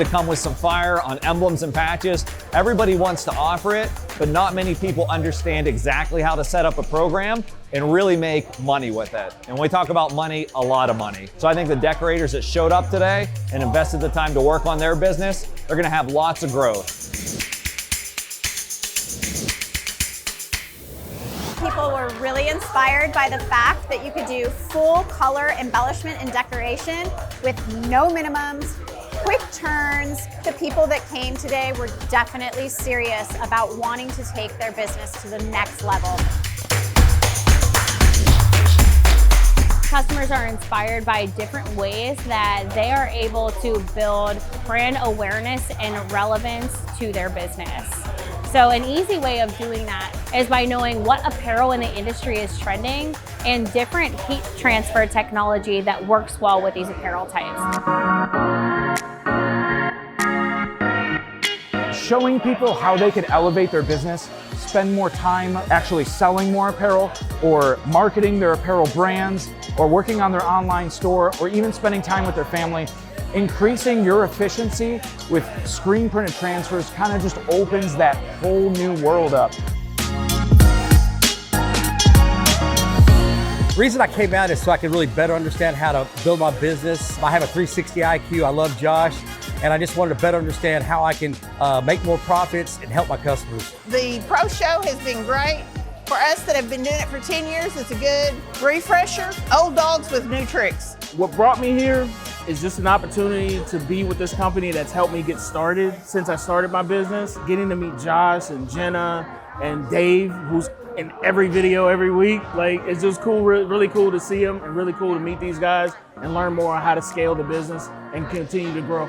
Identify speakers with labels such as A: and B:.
A: to come with some fire on emblems and patches. Everybody wants to offer it, but not many people understand exactly how to set up a program and really make money with it. And when we talk about money, a lot of money. So I think the decorators that showed up today and invested the time to work on their business, they're gonna have lots of growth.
B: People were really inspired by the fact that you could do full color embellishment and decoration with no minimums, quick turns. The people that came today were definitely serious about wanting to take their business to the next level.
C: Customers are inspired by different ways that they are able to build brand awareness and relevance to their business. So an easy way of doing that is by knowing what apparel in the industry is trending and different heat transfer technology that works well with these apparel types.
D: Showing people how they can elevate their business, spend more time actually selling more apparel or marketing their apparel brands or working on their online store or even spending time with their family. Increasing your efficiency with screen printed transfers kind of just opens that whole new world up.
E: The reason I came out is so I could really better understand how to build my business. I have a 360 IQ, I love Josh, and I just wanted to better understand how I can make more profits and help my customers.
F: The Pro Show has been great. For us that have been doing it for 10 years, it's a good refresher. Old dogs with new tricks.
G: What brought me here is just an opportunity to be with this company that's helped me get started since I started my business. Getting to meet Josh and Jenna and Dave, who's in every video every week. Like, it's just cool, really cool to see them and really cool to meet these guys and learn more on how to scale the business and continue to grow.